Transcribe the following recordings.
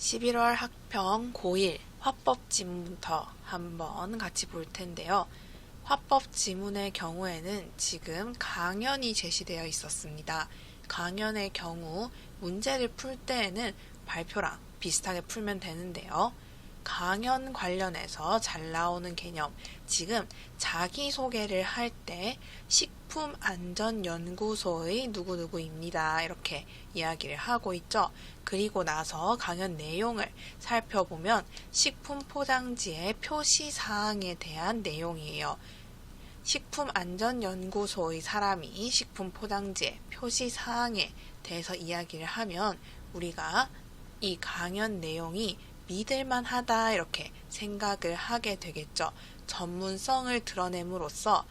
11월 학평 고1 화법 지문부터 한번 같이 볼 텐데요. 화법 지문의 경우에는 지금 강연이 제시되어 있었습니다. 강연의 경우 문제를 풀 때에는 발표랑 비슷하게 풀면 되는데요. 강연 관련해서 잘 나오는 개념, 지금 자기소개를 할 때 식품안전연구소의 누구누구입니다. 이렇게 이야기를 하고 있죠. 그리고 나서 강연 내용을 살펴보면 식품포장지의 표시사항에 대한 내용이에요. 식품안전연구소의 사람이 식품포장지의 표시사항에 대해서 이야기를 하면 우리가 이 강연 내용이 믿을만하다 이렇게 생각을 하게 되겠죠. 전문성을 드러냄으로써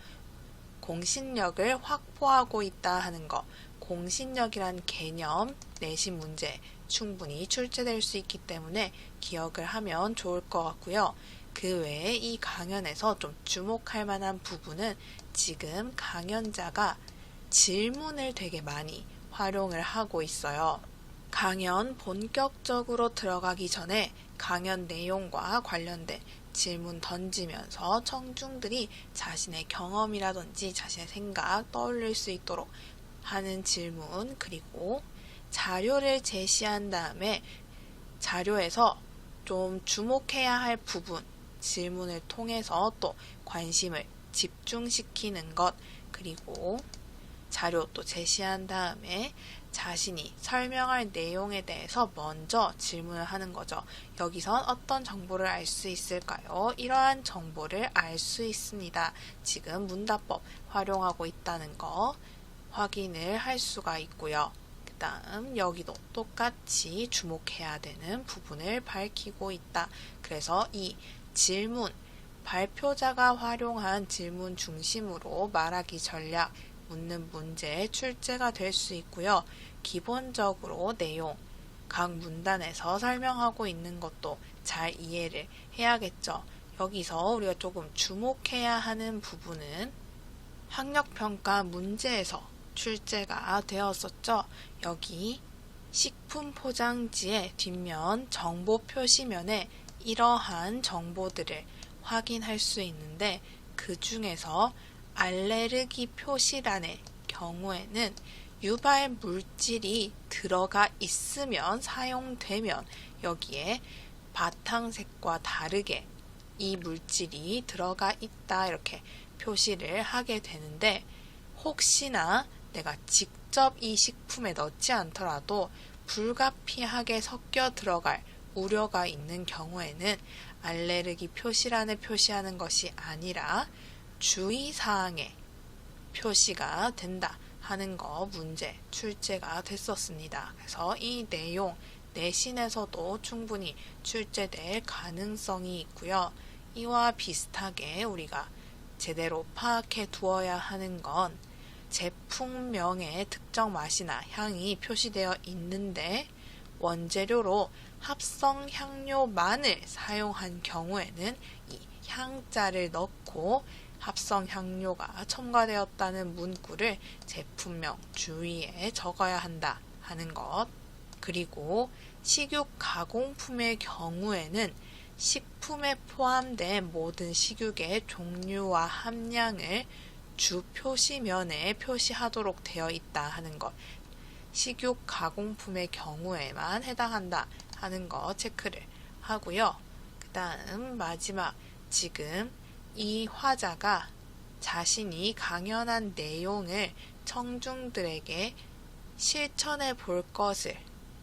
공신력을 확보하고 있다 하는 거, 공신력이란 개념 내신 문제 충분히 출제될 수 있기 때문에 기억을 하면 좋을 것 같고요. 그 외에 이 강연에서 좀 주목할 만한 부분은 지금 강연자가 질문을 되게 많이 활용을 하고 있어요. 강연 본격적으로 들어가기 전에 강연 내용과 관련된 질문 던지면서 청중들이 자신의 경험이라든지 자신의 생각 떠올릴 수 있도록 하는 질문, 그리고 자료를 제시한 다음에 자료에서 좀 주목해야 할 부분, 질문을 통해서 또 관심을 집중시키는 것, 그리고 자료 또 제시한 다음에 자신이 설명할 내용에 대해서 먼저 질문을 하는 거죠. 여기선 어떤 정보를 알 수 있을까요? 이러한 정보를 알 수 있습니다. 지금 문답법 활용하고 있다는 거 확인을 할 수가 있고요. 그 다음 여기도 똑같이 주목해야 되는 부분을 밝히고 있다. 그래서 이 질문, 발표자가 활용한 질문 중심으로 말하기 전략, 묻는 문제 출제가 될 수 있고요. 기본적으로 내용, 각 문단에서 설명하고 있는 것도 잘 이해를 해야겠죠. 여기서 우리가 조금 주목해야 하는 부분은 학력평가 문제에서 출제가 되었었죠. 여기 식품 포장지의 뒷면 정보 표시면에 이러한 정보들을 확인할 수 있는데 그 중에서 알레르기 표시란의 경우에는 유발 물질이 들어가 있으면 사용되면 여기에 바탕색과 다르게 이 물질이 들어가 있다 이렇게 표시를 하게 되는데 혹시나 내가 직접 이 식품에 넣지 않더라도 불가피하게 섞여 들어갈 우려가 있는 경우에는 알레르기 표시란에 표시하는 것이 아니라 주의사항에 표시가 된다 하는 거 문제 출제가 됐었습니다. 그래서 이 내용 내신에서도 충분히 출제될 가능성이 있고요. 이와 비슷하게 우리가 제대로 파악해 두어야 하는 건 제품명에 특정 맛이나 향이 표시되어 있는데 원재료로 합성 향료만을 사용한 경우에는 이 향자를 넣고 합성 향료가 첨가되었다는 문구를 제품명 주위에 적어야 한다 하는 것. 그리고 식육 가공품의 경우에는 식품에 포함된 모든 식육의 종류와 함량을 주 표시면에 표시하도록 되어 있다 하는 것. 식육 가공품의 경우에만 해당한다 하는 거 체크를 하고요. 그 다음 마지막, 지금 이 화자가 자신이 강연한 내용을 청중들에게 실천해 볼 것을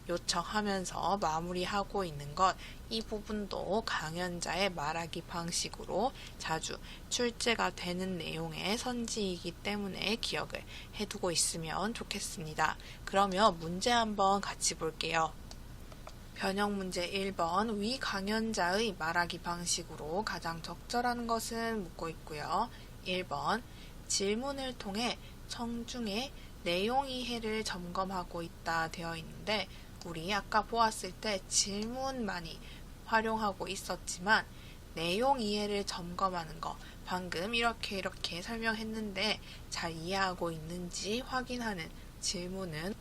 요청하면서 마무리하고 있는 것, 이 부분도 강연자의 말하기 방식으로 자주 출제가 되는 내용의 선지이기 때문에 기억을 해두고 있으면 좋겠습니다. 그러면 문제 한번 같이 볼게요. 변형 문제 1번, 위 강연자의 말하기 방식으로 가장 적절한 것은 묻고 있고요. 1번, 질문을 통해 청중의 내용 이해를 점검하고 있다 되어 있는데 우리 아까 보았을 때 질문만이 활용하고 있었지만 내용 이해를 점검하는 거 방금 이렇게 설명했는데 잘 이해하고 있는지 확인하는 질문은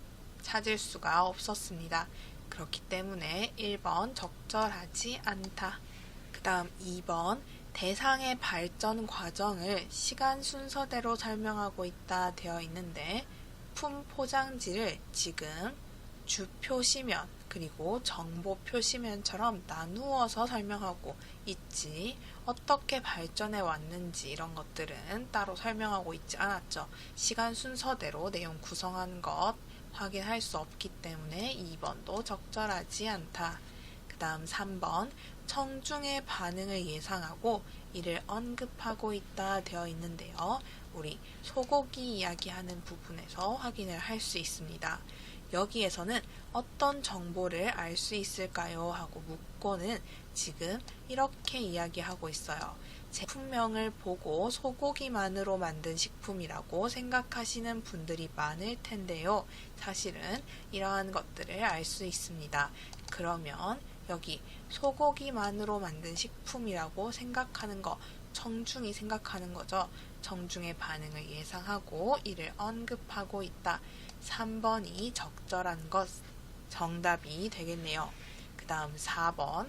찾을 수가 없었습니다. 그렇기 때문에 1번 적절하지 않다. 그 다음 2번 대상의 발전 과정을 시간 순서대로 설명하고 있다 되어 있는데 품 포장지를 지금 주 표시면 그리고 정보 표시면처럼 나누어서 설명하고 있지 어떻게 발전해 왔는지 이런 것들은 따로 설명하고 있지 않았죠. 시간 순서대로 내용 구성한 것 확인할 수 없기 때문에 2번도 적절하지 않다. 그 다음 3번 청중의 반응을 예상하고 이를 언급하고 있다 되어 있는데요. 우리 소고기 이야기하는 부분에서 확인을 할 수 있습니다. 여기에서는 어떤 정보를 알 수 있을까요? 하고 묻고는 지금 이렇게 이야기하고 있어요. 제품명을 보고 소고기만으로 만든 식품이라고 생각하시는 분들이 많을 텐데요. 사실은 이러한 것들을 알 수 있습니다. 그러면 여기 소고기만으로 만든 식품이라고 생각하는 거, 청중이 생각하는 거죠. 청중의 반응을 예상하고 이를 언급하고 있다. 3번이 적절한 것, 정답이 되겠네요. 그 다음 4번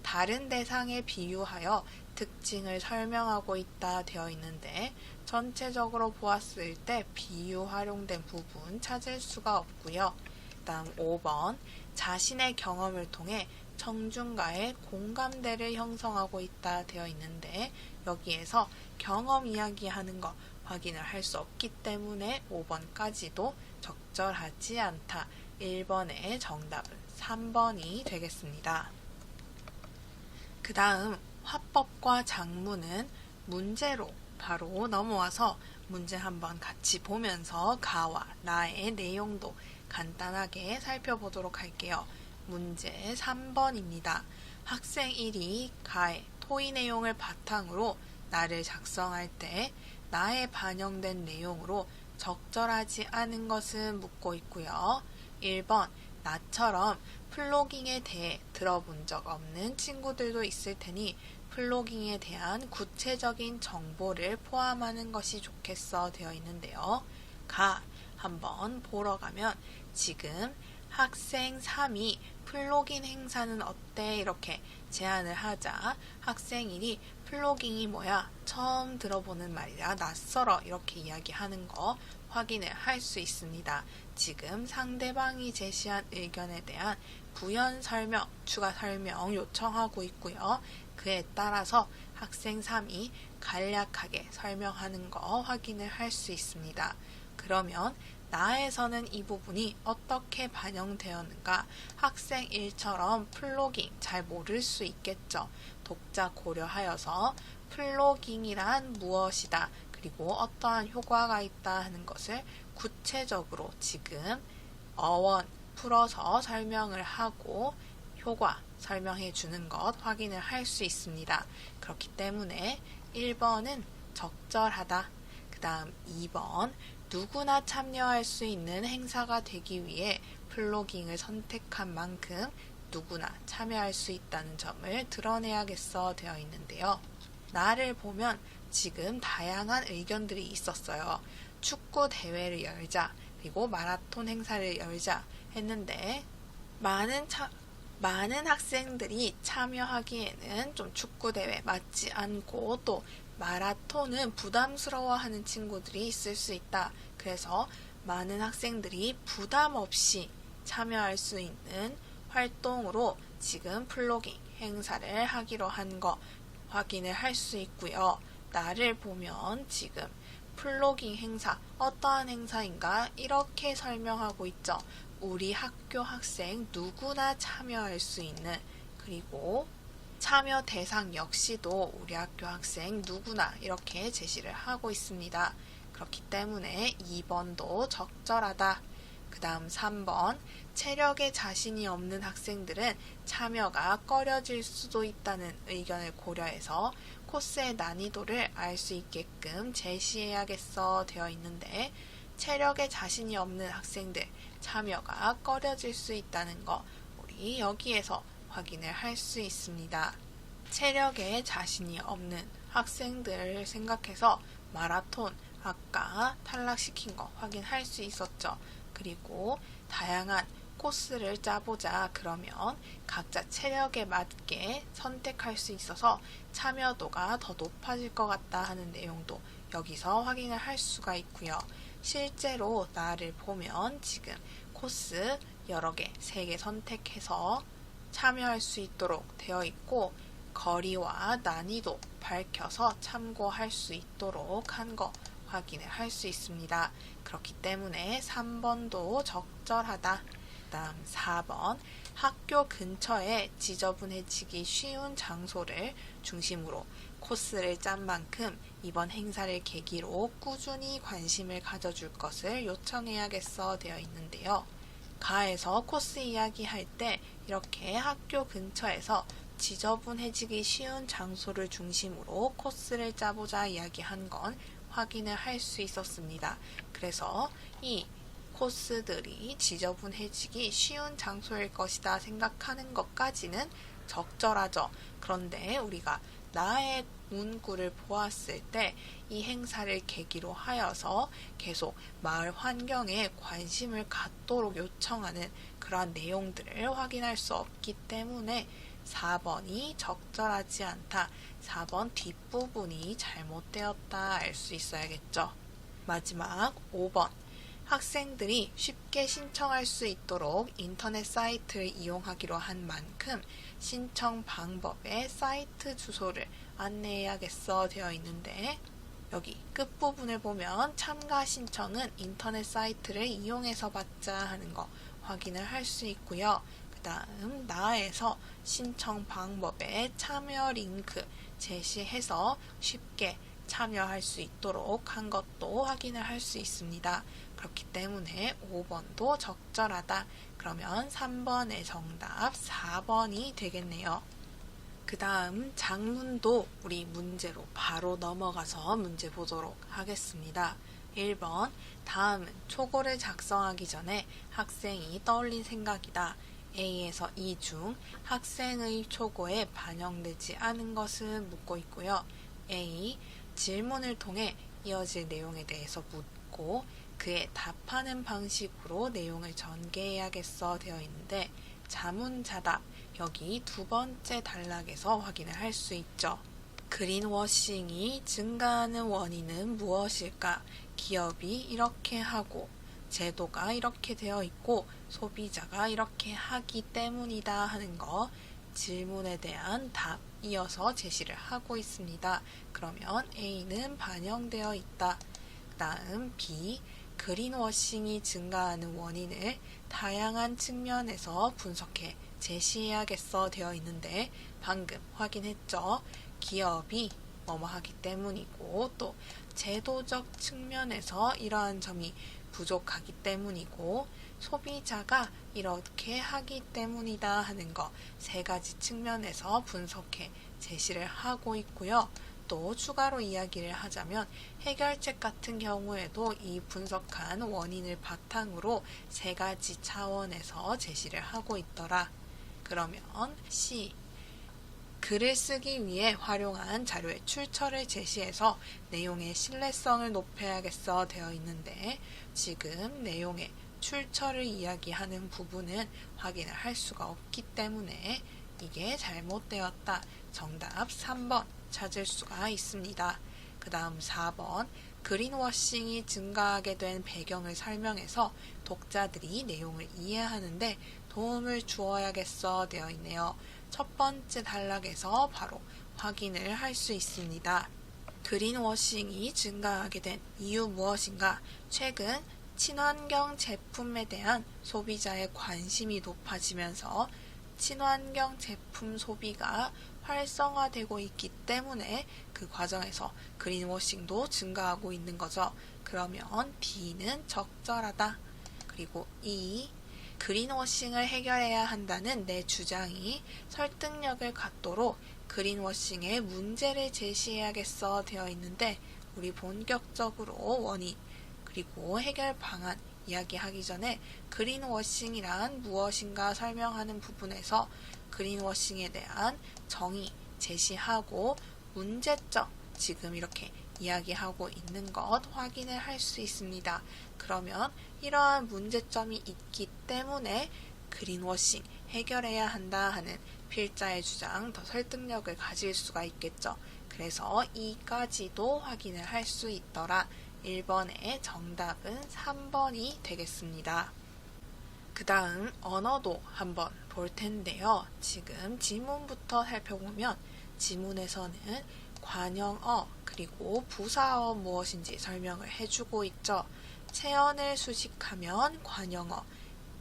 다른 대상에 비유하여 특징을 설명하고 있다 되어 있는데 전체적으로 보았을 때 비유 활용된 부분 찾을 수가 없고요. 그 다음 5번 자신의 경험을 통해 청중과의 공감대를 형성하고 있다 되어 있는데 여기에서 경험 이야기하는 거 확인을 할 수 없기 때문에 5번까지도 적절하지 않다. 1번의 정답은 3번이 되겠습니다. 그 다음 화법과 작문은 문제로 바로 넘어와서 문제 한번 같이 보면서 가와 나의 내용도 간단하게 살펴보도록 할게요. 문제 3번입니다. 학생 1이 가의 토의 내용을 바탕으로 나를 작성할 때 나에 반영된 내용으로 적절하지 않은 것은 묻고 있고요. 1번 나처럼 플로깅에 대해 들어본 적 없는 친구들도 있을 테니 플로깅에 대한 구체적인 정보를 포함하는 것이 좋겠어 되어 있는데요. 가 한번 보러 가면 지금 학생 3이 플로깅 행사는 어때? 이렇게 제안을 하자 학생 1이 플로깅이 뭐야? 처음 들어보는 말이야. 낯설어. 이렇게 이야기하는 거 확인을 할 수 있습니다. 지금 상대방이 제시한 의견에 대한 부연 설명, 추가 설명 요청하고 있고요. 그에 따라서 학생 3이 간략하게 설명하는 거 확인을 할 수 있습니다. 그러면 나에서는 이 부분이 어떻게 반영되었는가? 학생 1처럼 플로깅 잘 모를 수 있겠죠. 독자 고려하여서 플로깅이란 무엇이다. 그리고 어떠한 효과가 있다 하는 것을 구체적으로 지금 어원 풀어서 설명을 하고 효과 설명해 주는 것 확인을 할 수 있습니다. 그렇기 때문에 1번은 적절하다. 그 다음 2번 누구나 참여할 수 있는 행사가 되기 위해 플로깅을 선택한 만큼 누구나 참여할 수 있다는 점을 드러내야겠어 되어 있는데요. 나를 보면 지금 다양한 의견들이 있었어요. 축구 대회를 열자, 그리고 마라톤 행사를 열자 했는데 많은 학생들이 참여하기에는 좀 축구 대회 맞지 않고 또 마라톤은 부담스러워하는 친구들이 있을 수 있다. 그래서 많은 학생들이 부담 없이 참여할 수 있는 활동으로 지금 플로깅 행사를 하기로 한 거 확인을 할 수 있고요. 나를 보면 지금 플로깅 행사 어떠한 행사인가 이렇게 설명하고 있죠. 우리 학교 학생 누구나 참여할 수 있는 그리고 참여 대상 역시도 우리 학교 학생 누구나 이렇게 제시를 하고 있습니다. 그렇기 때문에 2번도 적절하다. 그 다음 3번 체력에 자신이 없는 학생들은 참여가 꺼려질 수도 있다는 의견을 고려해서 코스의 난이도를 알 수 있게끔 제시해야겠어 되어 있는데 체력에 자신이 없는 학생들 참여가 꺼려질 수 있다는 거 우리 여기에서 확인을 할 수 있습니다. 체력에 자신이 없는 학생들을 생각해서 마라톤 아까 탈락시킨 거 확인할 수 있었죠. 그리고 다양한 코스를 짜보자. 그러면 각자 체력에 맞게 선택할 수 있어서 참여도가 더 높아질 것 같다 하는 내용도 여기서 확인을 할 수가 있고요. 실제로 나를 보면 지금 코스 여러 개, 3개 선택해서 참여할 수 있도록 되어 있고 거리와 난이도 밝혀서 참고할 수 있도록 한 거 확인을 할 수 있습니다. 그렇기 때문에 3번도 적절하다. 다음 4번 학교 근처에 지저분해지기 쉬운 장소를 중심으로 코스를 짠 만큼 이번 행사를 계기로 꾸준히 관심을 가져줄 것을 요청해야겠어 되어 있는데요. 가에서 코스 이야기할 때 이렇게 학교 근처에서 지저분해지기 쉬운 장소를 중심으로 코스를 짜보자 이야기한 건 확인을 할 수 있었습니다. 그래서 이 코스들이 지저분해지기 쉬운 장소일 것이다 생각하는 것까지는 적절하죠. 그런데 우리가 나의 문구를 보았을 때 이 행사를 계기로 하여서 계속 마을 환경에 관심을 갖도록 요청하는 그러한 내용들을 확인할 수 없기 때문에 4번이 적절하지 않다. 4번 뒷부분이 잘못되었다 알 수 있어야겠죠. 마지막 5번 학생들이 쉽게 신청할 수 있도록 인터넷 사이트를 이용하기로 한 만큼 신청 방법의 사이트 주소를 안내해야겠어 되어 있는데 여기 끝부분을 보면 참가 신청은 인터넷 사이트를 이용해서 받자 하는 거 확인을 할 수 있고요. 그 다음 나에서 신청 방법에 참여 링크 제시해서 쉽게 참여할 수 있도록 한 것도 확인을 할 수 있습니다. 그렇기 때문에 5번도 적절하다. 그러면 3번의 정답 4번이 되겠네요. 그 다음 장문도 우리 문제로 바로 넘어가서 문제 보도록 하겠습니다. 1번 다음은 초고를 작성하기 전에 학생이 떠올린 생각이다. A에서 E 중 학생의 초고에 반영되지 않은 것은 묻고 있고요. A. 질문을 통해 이어질 내용에 대해서 묻고 그에 답하는 방식으로 내용을 전개해야겠어 되어 있는데 자문자답 여기 두 번째 단락에서 확인을 할 수 있죠. 그린워싱이 증가하는 원인은 무엇일까? 기업이 이렇게 하고 제도가 이렇게 되어 있고 소비자가 이렇게 하기 때문이다 하는 거 질문에 대한 답 이어서 제시를 하고 있습니다. 그러면 A는 반영되어 있다. 다음 B 그린워싱이 증가하는 원인을 다양한 측면에서 분석해 제시해야겠어 되어 있는데 방금 확인했죠. 기업이 뭐뭐 하기 때문이고 또 제도적 측면에서 이러한 점이 부족하기 때문이고 소비자가 이렇게 하기 때문이다 하는 거 세 가지 측면에서 분석해 제시를 하고 있고요. 또 추가로 이야기를 하자면 해결책 같은 경우에도 이 분석한 원인을 바탕으로 세 가지 차원에서 제시를 하고 있더라. 그러면 C. 글을 쓰기 위해 활용한 자료의 출처를 제시해서 내용의 신뢰성을 높여야겠어 되어 있는데 지금 내용의 출처를 이야기하는 부분은 확인을 할 수가 없기 때문에 이게 잘못되었다. 정답 3번 찾을 수가 있습니다. 그 다음 4번 그린워싱이 증가하게 된 배경을 설명해서 독자들이 내용을 이해하는데 도움을 주어야겠어 되어 있네요. 첫 번째 단락에서 바로 확인을 할 수 있습니다. 그린워싱이 증가하게 된 이유 무엇인가? 최근 친환경 제품에 대한 소비자의 관심이 높아지면서 친환경 제품 소비가 활성화되고 있기 때문에 그 과정에서 그린워싱도 증가하고 있는 거죠. 그러면 B는 적절하다. 그리고 E. 그린워싱을 해결해야 한다는 내 주장이 설득력을 갖도록 그린워싱의 문제를 제시해야겠어 되어 있는데 우리 본격적으로 원인 그리고 해결 방안 이야기하기 전에 그린워싱이란 무엇인가 설명하는 부분에서 그린워싱에 대한 정의 제시하고 문제점 지금 이렇게 이야기하고 있는 것 확인을 할 수 있습니다. 그러면 이러한 문제점이 있기 때문에 그린워싱 해결해야 한다 하는 필자의 주장 더 설득력을 가질 수가 있겠죠. 그래서 이까지도 확인을 할 수 있더라. 1번의 정답은 3번이 되겠습니다. 그 다음 언어도 한번 볼 텐데요. 지금 지문부터 살펴보면 지문에서는 관형어 그리고 부사어 무엇인지 설명을 해주고 있죠. 체언을 수식하면 관형어,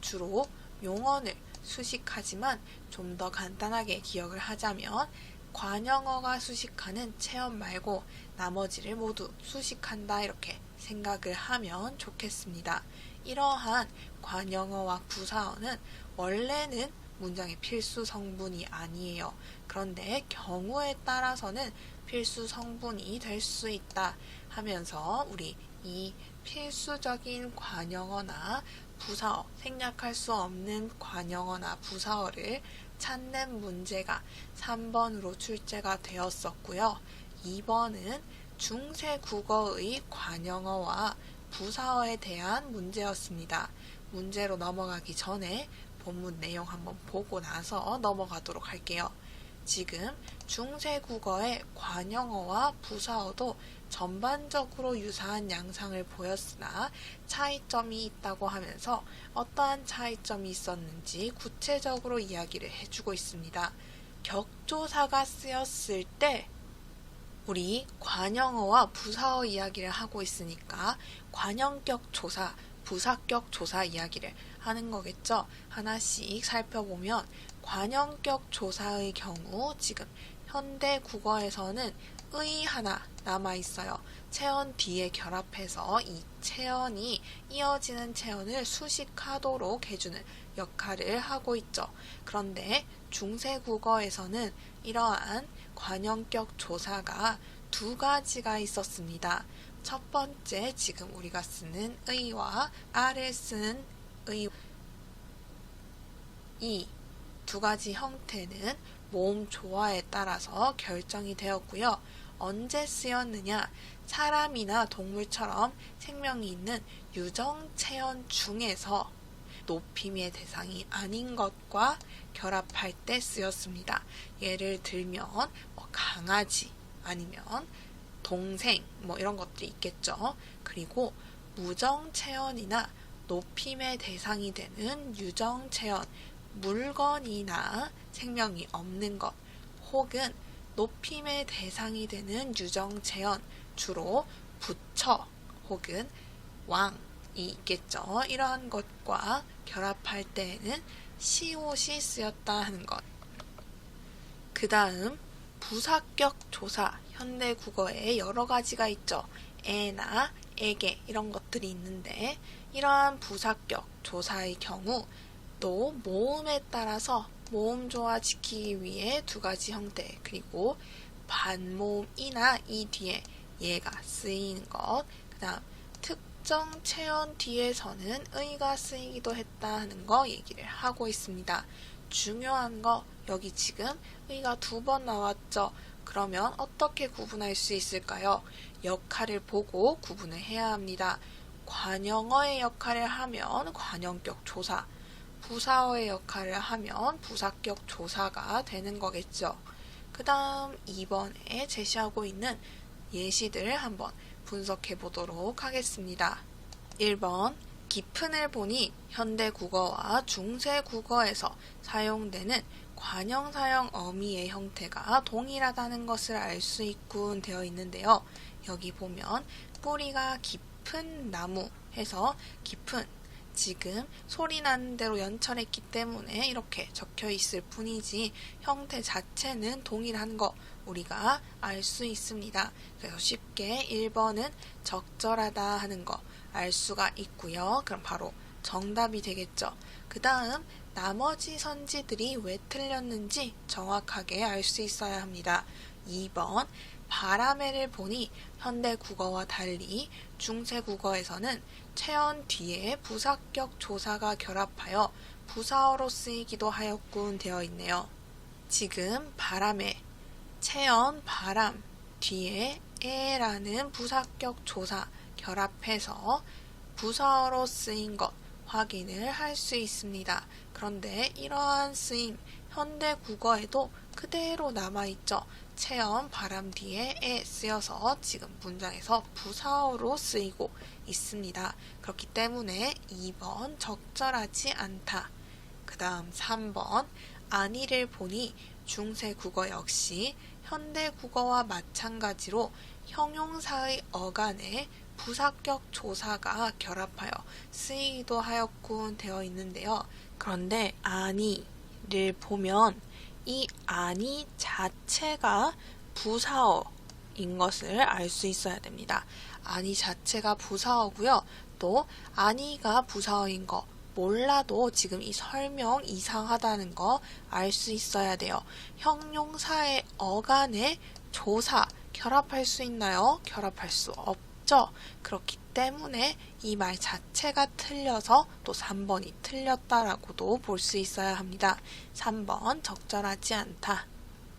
주로 용언을 수식하지만 좀 더 간단하게 기억을 하자면 관형어가 수식하는 체언 말고 나머지를 모두 수식한다 이렇게 생각을 하면 좋겠습니다. 이러한 관형어와 부사어는 원래는 문장의 필수 성분이 아니에요. 그런데 경우에 따라서는 필수 성분이 될 수 있다 하면서 우리 이 필수적인 관형어나 부사어, 생략할 수 없는 관형어나 부사어를 찾는 문제가 3번으로 출제가 되었었고요. 2번은 중세 국어의 관형어와 부사어에 대한 문제였습니다. 문제로 넘어가기 전에 본문 내용 한번 보고 나서 넘어가도록 할게요. 지금 중세 국어의 관형어와 부사어도 전반적으로 유사한 양상을 보였으나 차이점이 있다고 하면서 어떠한 차이점이 있었는지 구체적으로 이야기를 해주고 있습니다. 격조사가 쓰였을 때 우리 관형어와 부사어 이야기를 하고 있으니까 관형격 조사, 부사격 조사 이야기를 하는 거겠죠. 하나씩 살펴보면 관형격 조사의 경우 지금 현대 국어에서는 의 하나 남아있어요. 체언 뒤에 결합해서 이 체언이 이어지는 체언을 수식하도록 해주는 역할을 하고 있죠. 그런데 중세 국어에서는 이러한 관형격 조사가 두 가지가 있었습니다. 첫 번째, 지금 우리가 쓰는 의와 아래 쓰는 의, 이 두 가지 형태는 모음 조화에 따라서 결정이 되었고요. 언제 쓰였느냐? 사람이나 동물처럼 생명이 있는 유정체언 중에서 높임의 대상이 아닌 것과 결합할 때 쓰였습니다. 예를 들면 강아지 아니면 동생 이런 것들이 있겠죠. 그리고 무정체언이나 높임의 대상이 되는 유정체언, 물건이나 생명이 없는 것 혹은 높임의 대상이 되는 유정체언, 주로 부처 혹은 왕이 있겠죠. 이러한 것과 결합할 때에는 시옷이 쓰였다 하는 것. 그 다음 부사격 조사, 현대 국어에 여러 가지가 있죠. 에나 에게 이런 것들이 있는데 이러한 부사격 조사의 경우 또 모음에 따라서 모음 조화 지키기 위해 두 가지 형태 그리고 반모음이나 이 뒤에 얘가 쓰이는 것, 그 다음 특정 체언 뒤에서는 의가 쓰이기도 했다 하는 거 얘기를 하고 있습니다. 중요한 거 여기 지금 의가 2번 나왔죠. 그러면 어떻게 구분할 수 있을까요? 역할을 보고 구분을 해야 합니다. 관형어의 역할을 하면 관형격 조사, 부사어의 역할을 하면 부사격 조사가 되는 거겠죠. 그 다음 2번에 제시하고 있는 예시들을 한번 분석해 보도록 하겠습니다. 1번 깊은을 보니 현대 국어와 중세 국어에서 사용되는 관형사형 어미의 형태가 동일하다는 것을 알 수 있군 되어 있는데요. 여기 보면 뿌리가 깊은 나무 해서 깊은 지금 소리 나는 대로 연철했기 때문에 이렇게 적혀 있을 뿐이지 형태 자체는 동일한 거 우리가 알 수 있습니다. 그래서 쉽게 1번은 적절하다 하는 거 알 수가 있고요. 그럼 바로 정답이 되겠죠. 그 다음 나머지 선지들이 왜 틀렸는지 정확하게 알 수 있어야 합니다. 2번 바라매를 보니 현대 국어와 달리 중세 국어에서는 체언 뒤에 부사격 조사가 결합하여 부사어로 쓰이기도 하였군 되어 있네요. 지금 바람에 체언 바람 뒤에 에라는 부사격 조사 결합해서 부사어로 쓰인 것 확인을 할 수 있습니다. 그런데 이러한 쓰임, 현대 국어에도 그대로 남아있죠. 체험 바람 뒤에 에 쓰여서 지금 문장에서 부사어로 쓰이고 있습니다. 그렇기 때문에 2번 적절하지 않다. 그 다음 3번 아니를 보니 중세 국어 역시 현대 국어와 마찬가지로 형용사의 어간에 부사격 조사가 결합하여 쓰이기도 하였군 되어 있는데요. 그런데 아니를 보면 이 아니 자체가 부사어인 것을 알 수 있어야 됩니다. 아니 자체가 부사어고요. 또 아니가 부사어인 거 몰라도 지금 이 설명 이상하다는 거 알 수 있어야 돼요. 형용사의 어간에 조사 결합할 수 있나요? 결합할 수 없죠. 그렇기 때문에 이 말 자체가 틀려서 또 3번이 틀렸다라고도 볼 수 있어야 합니다. 3번 적절하지 않다.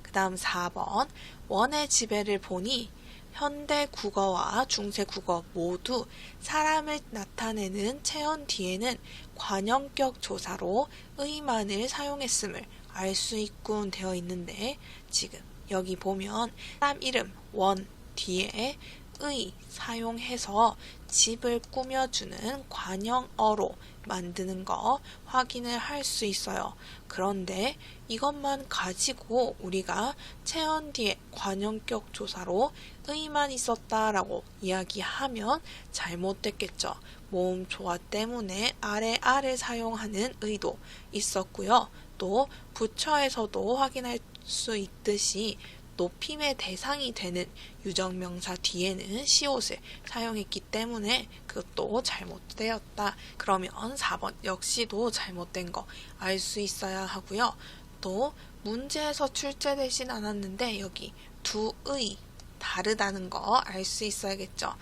그 다음 4번 원의 지배를 보니 현대 국어와 중세 국어 모두 사람을 나타내는 체언 뒤에는 관형격 조사로 의만을 사용했음을 알 수 있군 되어 있는데 지금 여기 보면 사람 이름 원 뒤에 의 사용해서 집을 꾸며주는 관형어로 만드는 거 확인을 할 수 있어요. 그런데 이것만 가지고 우리가 체언 뒤에 관형격 조사로 의만 있었다라고 이야기하면 잘못됐겠죠. 모음 조화 때문에 아래를 사용하는 의도 있었고요. 또 부처에서도 확인할 수 있듯이 높임의 대상이 되는 유정명사 뒤에는 시옷을 사용했기 때문에 그것도 잘못되었다. 그러면 4번 역시도 잘못된 거 알 수 있어야 하고요. 또 문제에서 출제되진 않았는데 여기 두의 다르다는 거 알 수 있어야겠죠.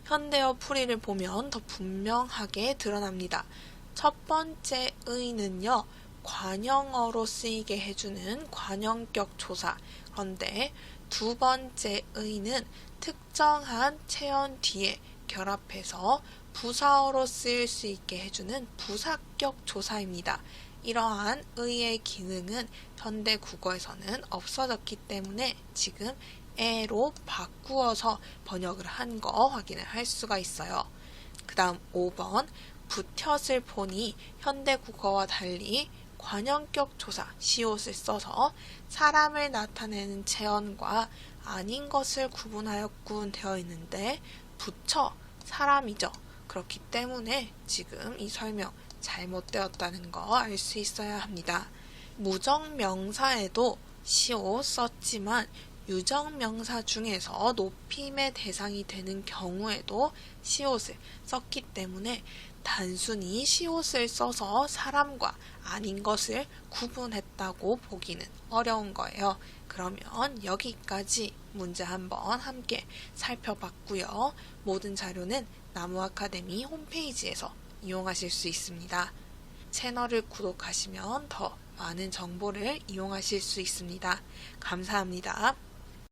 현대어 풀이를 보면 더 분명하게 드러납니다. 첫 번째 의는요. 관형어로 쓰이게 해주는 관형격 조사. 그런데 두 번째 의는 특정한 체언 뒤에 결합해서 부사어로 쓰일 수 있게 해주는 부사격 조사입니다. 이러한 의의 기능은 현대 국어에서는 없어졌기 때문에 지금 에로 바꾸어서 번역을 한 거 확인을 할 수가 있어요. 그 다음 5번 붓텄을 보니 현대 국어와 달리 관형격 조사, 시옷을 써서 사람을 나타내는 체언과 아닌 것을 구분하였군 되어 있는데 부처, 사람이죠. 그렇기 때문에 지금 이 설명 잘못되었다는 거 알 수 있어야 합니다. 무정명사에도 시옷 썼지만 유정명사 중에서 높임의 대상이 되는 경우에도 시옷을 썼기 때문에 단순히 시옷을 써서 사람과 아닌 것을 구분했다고 보기는 어려운 거예요. 그러면 여기까지 문제 한번 함께 살펴봤고요. 모든 자료는 나무아카데미 홈페이지에서 이용하실 수 있습니다. 채널을 구독하시면 더 많은 정보를 이용하실 수 있습니다. 감사합니다.